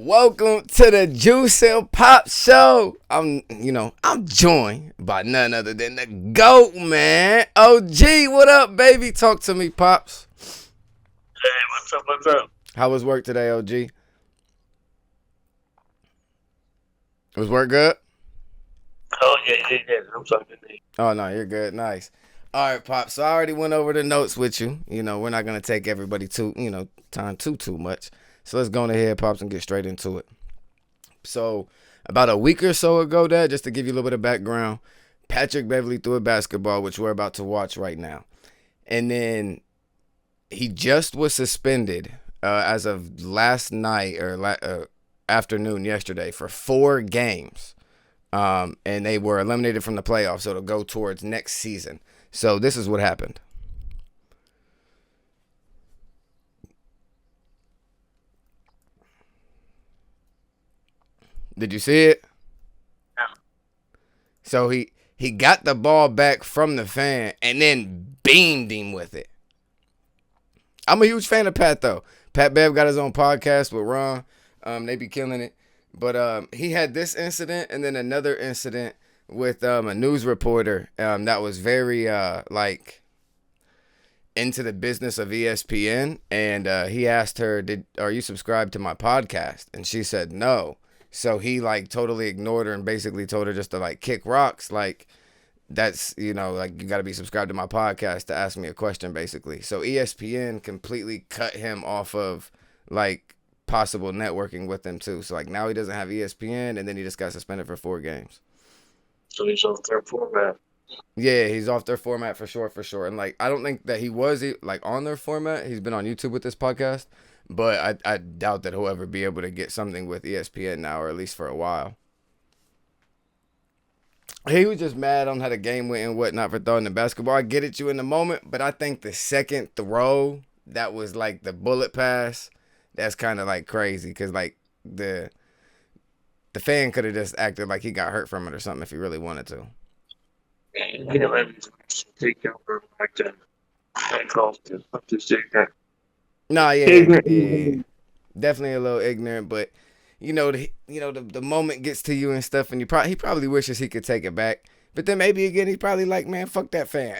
Welcome to the Juice and Pop Show. I'm joined by none other than the GOAT, man. OG, what up, baby? Talk to me, Pops. Hey, what's up? How was work today, OG? Was work good? Oh, yeah. I'm talking to you. Oh, no, you're good. Nice. All right, Pops. So I already went over the notes with you. We're not going to take everybody time too much. So let's go ahead, Pops, and get straight into it. So about a week or so ago, Dad, just to give you a little bit of background, Patrick Beverley threw a basketball, which we're about to watch right now. And then he just was suspended as of last night or afternoon yesterday for 4 games. And they were eliminated from the playoffs, so it'll go towards next season. So this is what happened. Did you see it? Yeah. So he got the ball back from the fan and then beamed him with it. I'm a huge fan of Pat, though. Pat Bev got his own podcast with Ron. They be killing it. But he had this incident and then another incident with a news reporter that was very into the business of ESPN. And he asked her, are you subscribed to my podcast? And she said no. So he totally ignored her and basically told her just to kick rocks. That's, you got to be subscribed to my podcast to ask me a question, basically. So ESPN completely cut him off of possible networking with them too. So now he doesn't have ESPN, and then he just got suspended for 4 games. So he's off their format. Yeah, he's off their format for sure. And I don't think that he was on their format. He's been on YouTube with this podcast. But I doubt that he'll ever be able to get something with ESPN now, or at least for a while. He was just mad on how the game went and whatnot for throwing the basketball. I get it, you in the moment, but I think the second throw, that was the bullet pass, that's kind of crazy because the fan could have just acted like he got hurt from it or something if he really wanted to. Take over like that. I called it. I'm just saying that. No, yeah. Definitely a little ignorant, but the moment gets to you and stuff, and he probably wishes he could take it back. But then maybe again he's probably man, fuck that fan.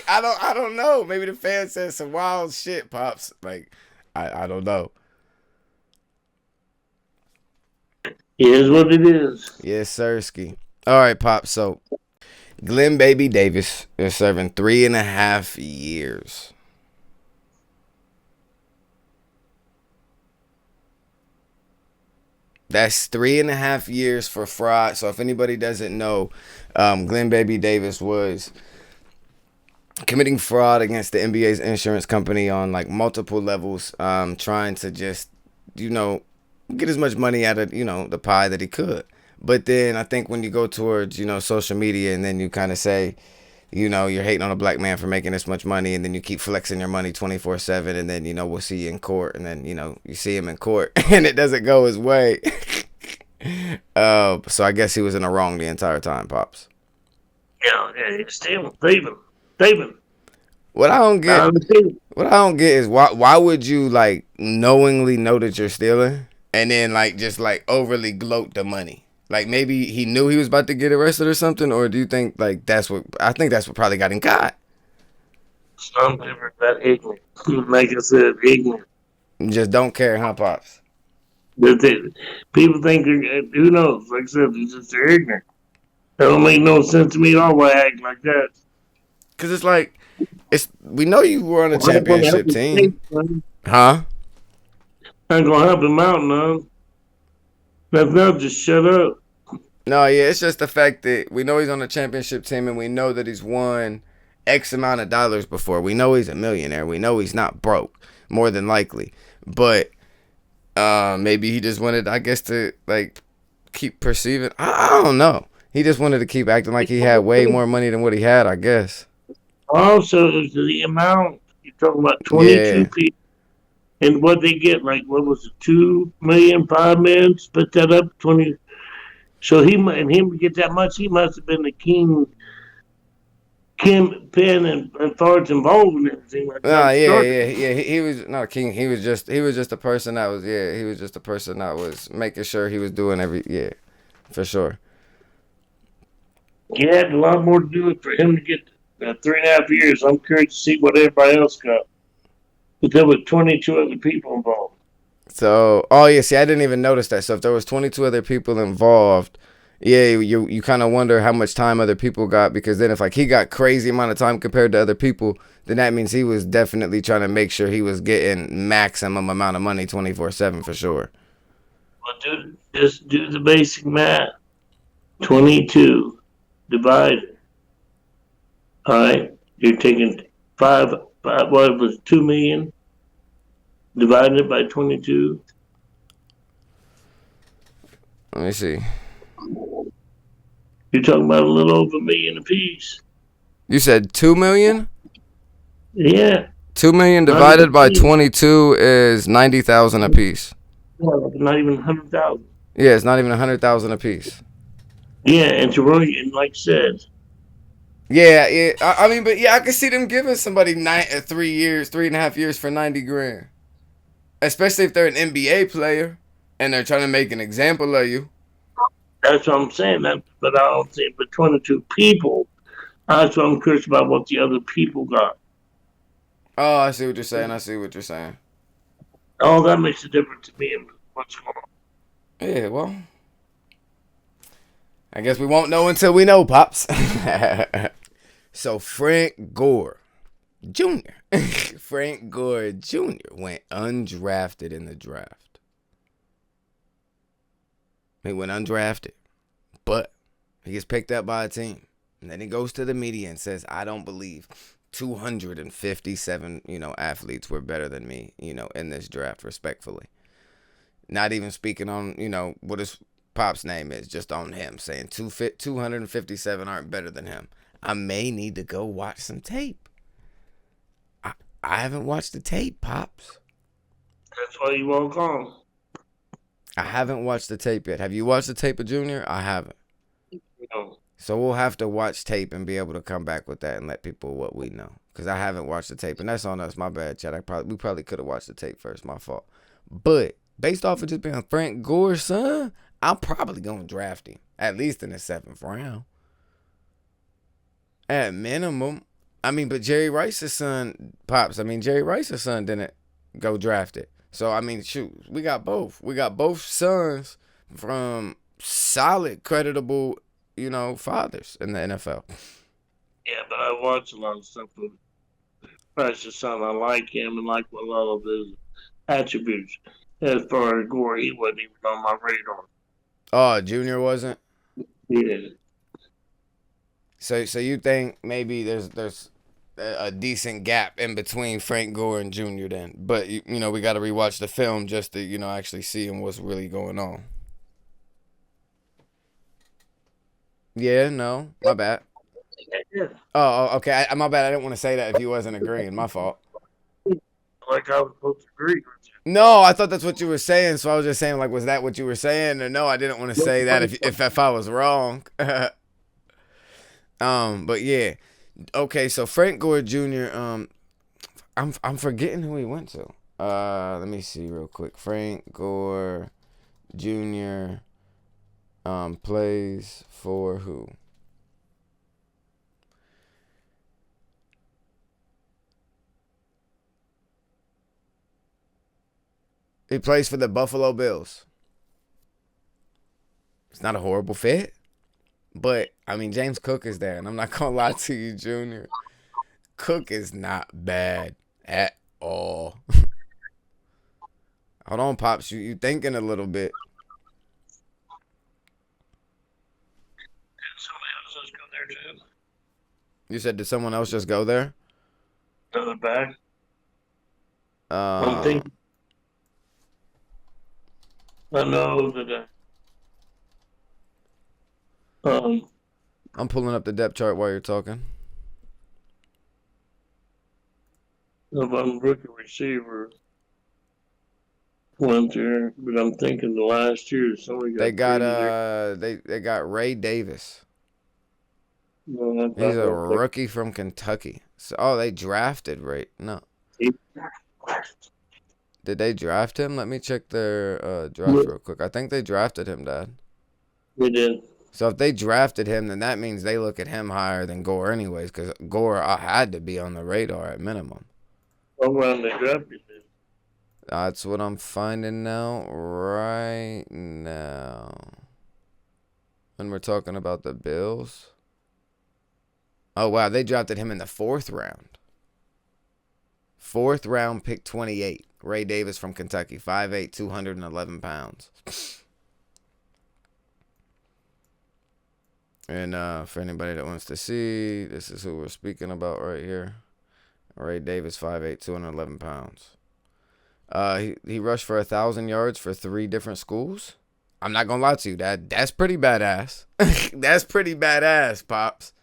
I don't know. Maybe the fan said some wild shit, Pops. I don't know. It is what it is. Yes, sirski. All right, Pops. So Glenn Baby Davis is serving 3.5 years. That's 3.5 years for fraud. So if anybody doesn't know, Glenn Baby Davis was committing fraud against the NBA's insurance company on multiple levels, trying to just, get as much money out of, the pie that he could. But then I think when you go towards, social media and then you kind of say, you're hating on a black man for making this much money, and then you keep flexing your money 24/7, and then, we'll see you in court, and then, you see him in court, and it doesn't go his way. So I guess he was in the wrong the entire time, Pops. Yeah, he's stealing, thieving. What I don't get is why would you knowingly know that you're stealing, and then just overly gloat the money? Maybe he knew he was about to get arrested or something, or do you think that's what probably got him caught? Some people are that ignorant. Like I said, ignorant. Just don't care, huh, Pops? People think, who knows? Like I said, they're ignorant. That don't make no sense to me at all why I act like that. Because we know you were on a championship team. Huh? Ain't gonna help him out, no. That's not just shut up. No, yeah, it's just the fact that we know he's on a championship team, and we know that he's won X amount of dollars before. We know he's a millionaire. We know he's not broke, more than likely. But maybe he just wanted, I guess, to keep perceiving. I don't know. He just wanted to keep acting like he had way more money than what he had, I guess. Also, the amount you're talking about, 22 people, and what they get, what was it, 2 million, 5 million? Split that up, 20. So him to get that much, he must have been the king Kim Penn and far as involved in everything like Nah, got yeah, started. yeah, yeah. He was not a king. He was just a person that was yeah. He was just a person that was making sure he was doing every yeah, for sure. He had a lot more to do it for him to get 3.5 years. I'm curious to see what everybody else got. But there were 22 other people involved. So, oh yeah, see, I didn't even notice that. So if there was 22 other people involved, yeah, you kind of wonder how much time other people got because then if like he got crazy amount of time compared to other people, then that means he was definitely trying to make sure he was getting maximum amount of money 24/7 for sure. Well, dude, just do the basic math. 22 divided. All right, you're taking five. What was it, 2 million divided it by 22. Let me see. You're talking about a little over a million apiece. You said 2 million. Yeah, 2 million not even divided by 22 is 90,000 a piece. not even 100,000. Yeah, it's not even 100,000 a piece. Yeah, and to really, and like I said, Yeah, yeah. I mean, but yeah, I could see them giving somebody 3 years, 3.5 years for 90 grand. Especially if they're an NBA player and they're trying to make an example of you. that's what I'm saying. That, but I don't think, but 22 people. That's what I'm curious about what the other people got. Oh, I see what you're saying. I see what you're saying. All that makes a difference to me and what's going on. Yeah, well, I guess we won't know until we know, Pops. So Frank Gore Jr. Frank Gore Jr. went undrafted in the draft. He went undrafted, but he gets picked up by a team. And then he goes to the media and says, I don't believe 257, athletes were better than me, in this draft, respectfully. Not even speaking on, what his pop's name is, just on him, saying 257 aren't better than him. I may need to go watch some tape. I haven't watched the tape, Pops. That's why you won't call. I haven't watched the tape yet. Have you watched the tape of Junior? I haven't. No. So we'll have to watch tape and be able to come back with that and let people what we know. Because I haven't watched the tape. And that's on us. My bad, Chad. We probably could have watched the tape first. My fault. But based off of just being Frank Gore's son, I'm probably going to draft him. At least in the 7th round. At minimum. I mean, but Jerry Rice's son, Pops. I mean, Jerry Rice's son didn't go draft it. So, I mean, shoot. We got both. We got both sons from solid, creditable fathers in the NFL. Yeah, but I watch a lot of stuff with Precious Son. I like him and like a lot of his attributes. As far as Gore, he wasn't even on my radar. Oh, Junior wasn't? Yeah. So you think maybe there's a decent gap in between Frank Gore and Junior then. But, we got to rewatch the film just to, actually see what's really going on. Yeah, no, my bad. Yeah. Oh, okay. My bad. I didn't want to say that if you wasn't agreeing. My fault. Like I was supposed to agree with you. No, I thought that's what you were saying. So I was just saying, like, was that what you were saying? Or no, I didn't want to say that if I was wrong. But yeah. Okay, so Frank Gore Jr. I'm forgetting who he went to. Let me see real quick. Frank Gore Jr. Plays for who? He plays for the Buffalo Bills. It's not a horrible fit. But, I mean, James Cook is there. And I'm not going to lie to you, Junior. Cook is not bad at all. Hold on, Pops. You thinking a little bit. Did somebody else just go there too? You said, did someone else just go there? To the back? I'm Um, thinking. I know that. I'm pulling up the depth chart while you're talking. One rookie receiver went there, but I'm thinking the last year somebody got They got traded there. they got Ray Davis. No, that's He's not a gonna take rookie from Kentucky. So, oh, they drafted right? No, it. did they draft him? Let me check their draft But real quick. I think they drafted him, Dad. we did. So if they drafted him, then that means they look at him higher than Gore, anyways, because Gore had to be on the radar at minimum. What round they drafted him? That's what I'm finding out right now. When we're talking about the Bills. Oh, wow. They drafted him in the fourth round. Fourth round, pick 28. Ray Davis from Kentucky. 5'8", 211 pounds. And for anybody that wants to see, this is who we're speaking about right here. Ray Davis, 5'8", 211 pounds. He rushed for 1,000 yards for 3 different schools. I'm not gonna lie to you, that's pretty badass. That's pretty badass, Pops.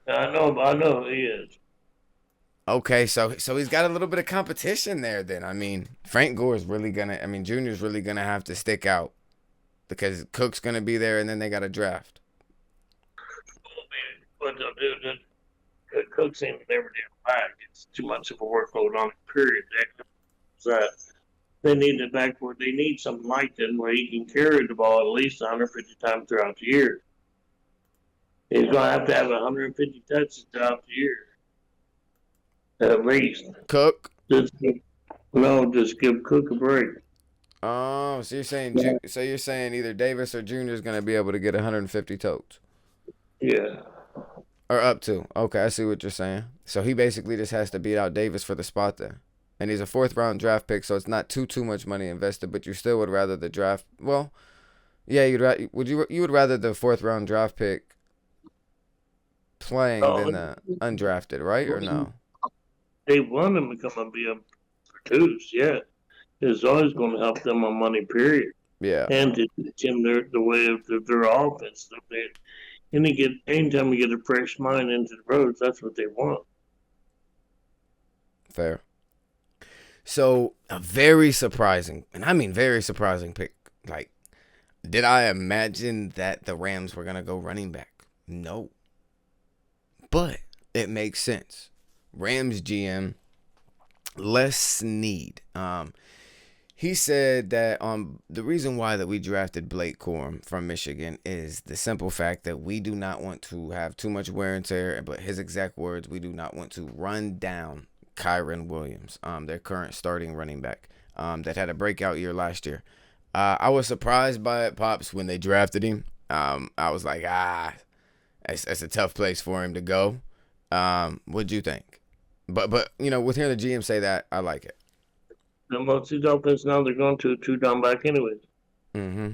I know he is. Okay, so he's got a little bit of competition there. Then I mean, Frank Gore is really gonna. I mean, Junior's really gonna have to stick out because Cook's gonna be there, and then they got a draft. But Cook seems to never did back. It's too much of a workload on the period. That they need it back where they need something like that where he can carry the ball at least 150 times throughout the year. He's going to have 150 touches throughout the year, at least. Cook. Just just give Cook a break. Oh, so you're saying either Davis or Junior is gonna be able to get 150 totes, Yeah. or up to. Okay, I see what you're saying. So he basically just has to beat out Davis for the spot there. And he's a fourth round draft pick, so it's not too much money invested. But you still would rather the draft. Well, yeah, you would rather the fourth round draft pick playing than Oh, the undrafted, right? Or no? they want him to come and be a produce. Yeah, it's always going to help them on money. Period. Yeah, And to teach him the way of their offense. Anytime you get a fresh mind into the roads, that's what they want. fair. So a very surprising, and I mean very surprising pick. Like, did I imagine that the Rams were gonna go running back? No, but it makes sense. Rams GM Les Snead. He said that the reason why that we drafted Blake Corum from Michigan is the simple fact that we do not want to have too much wear and tear. But his exact words, we do not want to run down Kyron Williams, their current starting running back, that had a breakout year last year. I was surprised by it, Pops, when they drafted him. I was like, that's a tough place for him to go. What'd you think? But with hearing the GM say that, I like it. The most of these offense now they're going to a two down back anyways. Mm-hmm.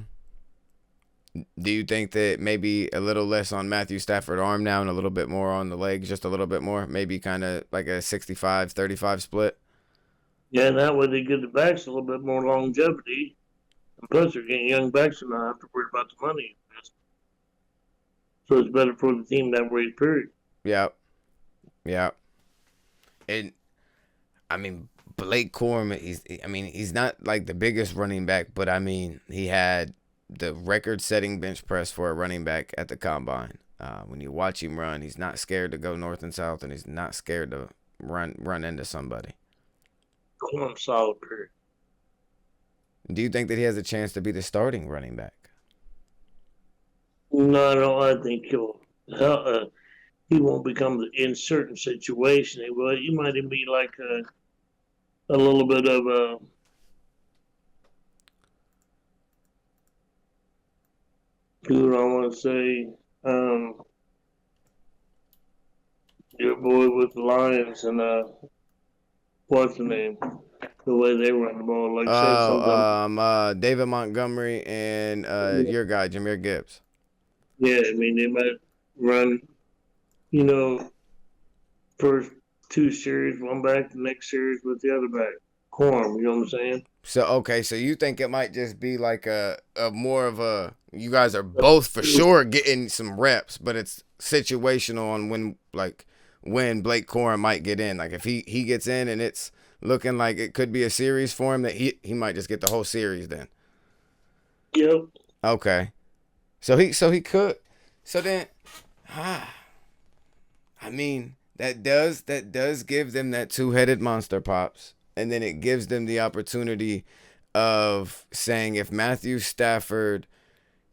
Do you think that maybe a little less on Matthew Stafford arm now and a little bit more on the legs, just a little bit more? Maybe kind of like a 65-35 split? Yeah, and that way they give the backs a little bit more longevity. And plus, they're getting young backs and not have to worry about the money. So it's better for the team that way, period. Yeah. Yeah. And, I mean, Blake Corum, he's not like the biggest running back, but I mean, he had the record-setting bench press for a running back at the combine. When you watch him run, he's not scared to go north and south, and he's not scared to run into somebody. Corum solid, period. Do you think that he has a chance to be the starting running back? No, I think he won't become in certain situations. He might even be like a little bit of a who I want to say your boy with the Lions and what's the name? The way they run the ball, like say something. David Montgomery and your guy Jahmyr Gibbs. Yeah, I mean they might run, you know, first two series, one back, the next series with the other back. Corm, you know what I'm saying? So you think it might just be like a more of a, you guys are both for sure getting some reps, but it's situational on when Blake Corum might get in. Like if he gets in and it's looking like it could be a series for him, that he might just get the whole series then. Yep. Okay. So he could. So then I mean, that does give them that two-headed monster, Pops. And then it gives them the opportunity of saying if Matthew Stafford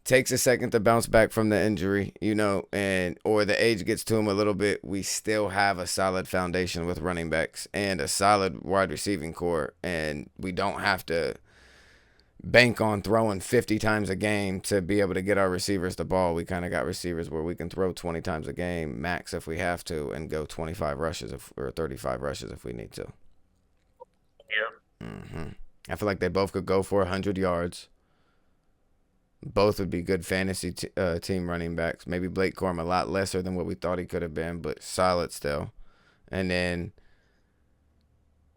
takes a second to bounce back from the injury, and or the age gets to him a little bit, we still have a solid foundation with running backs and a solid wide receiving core, and we don't have to bank on throwing 50 times a game to be able to get our receivers the ball. We kind of got receivers where we can throw 20 times a game max if we have to and go 25 rushes or 35 rushes if we need to. Yeah. I feel like they both could go for 100 yards. Both would be good fantasy team running backs. Maybe Blake Corum a lot lesser than what we thought he could have been, but solid still. And then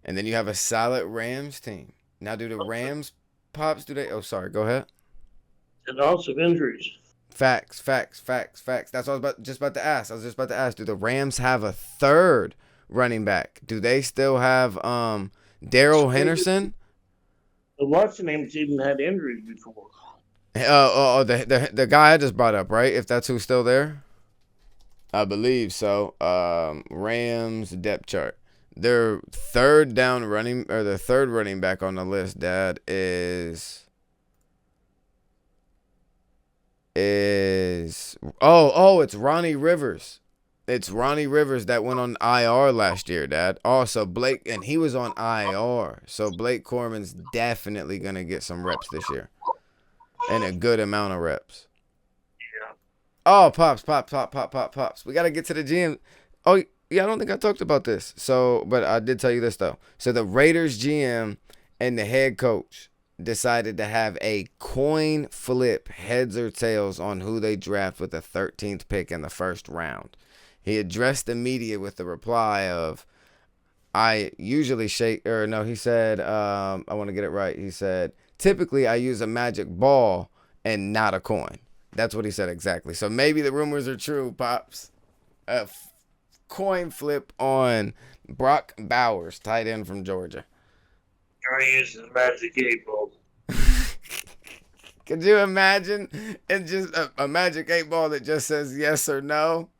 you have a solid Rams team. Now, do the Rams, Pops, do they? Oh, sorry. Go ahead. And also injuries. Facts. That's what I was just about to ask. Do the Rams have a third running back? Do they still have Daryl Henderson? The Washington even had injuries before. The guy I just brought up, right? If that's who's still there, I believe so. Rams depth chart. Their third running back on the list, Dad, is it's Ronnie Rivers. It's Ronnie Rivers that went on IR last year, Dad. Also, Blake, and he was on IR. So Blake Corman's definitely gonna get some reps this year. And a good amount of reps. Yeah. Oh, Pops. We got to get to the GM. Oh, yeah, I don't think I talked about this. But I did tell you this, though. So the Raiders GM and the head coach decided to have a coin flip, heads or tails, on who they draft with the 13th pick in the first round. He addressed the media with the reply of, he said, I want to get it right. He said, typically, I use a magic ball and not a coin. That's what he said exactly. So maybe the rumors are true, Pops. A coin flip on Brock Bowers, tight end from Georgia. You're using magic 8 ball. Could you imagine? It's just a magic 8 ball that just says yes or no.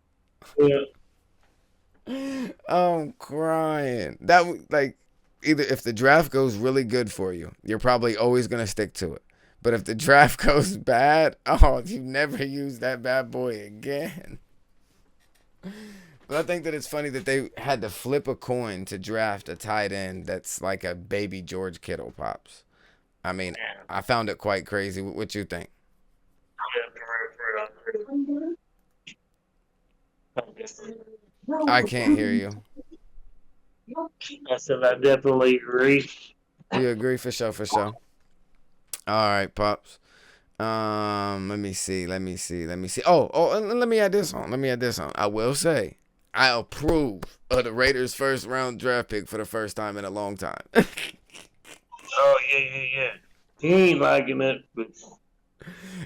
Yeah. I'm crying. Either if the draft goes really good for you, you're probably always going to stick to it. But if the draft goes bad, you never use that bad boy again. But I think that it's funny that they had to flip a coin to draft a tight end that's like a baby George Kittle, Pops. I mean, I found it quite crazy. What you think? I can't hear you. I said I definitely agree. You agree? For sure. All right, Pops. Let me see. Oh, and let me add this on. I will say, I approve of the Raiders' first round draft pick for the first time in a long time. Oh, yeah. He ain't liking it, but...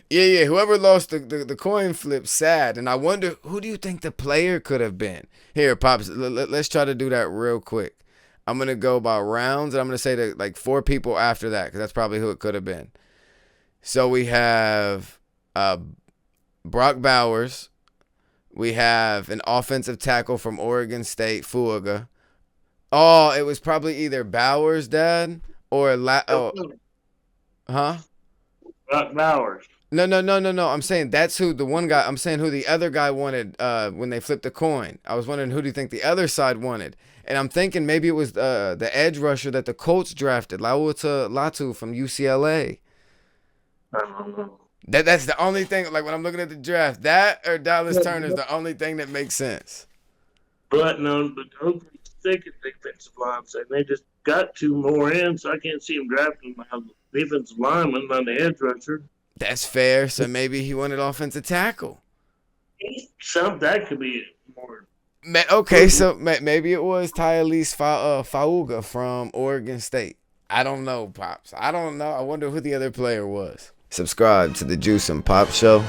Yeah. Whoever lost the coin flip, sad. And I wonder, who do you think the player could have been? Here, Pops, let's try to do that real quick. I'm going to go by rounds, and I'm going to say that like 4 people after that, because that's probably who it could have been. So we have Brock Bowers. We have an offensive tackle from Oregon State, Fuaga. Oh, it was probably either Bowers, Dad, or huh? Brock Bowers. No. I'm saying that's who the one guy. I'm saying who the other guy wanted when they flipped the coin. I was wondering, who do you think the other side wanted? And I'm thinking maybe it was the edge rusher that the Colts drafted, Latu from UCLA. I don't know. That's the only thing. Like when I'm looking at the draft, that or Dallas Turner is the only thing that makes sense. But those second defensive line, so they just got 2 more in, so I can't see him drafting my defensive lineman on the edge rusher. That's fair. So maybe he wanted offensive tackle. That could be more. Okay, so maybe it was Tyalise Fauga from Oregon State. I don't know, Pops. I don't know. I wonder who the other player was. Subscribe to the Juice and Pop Show.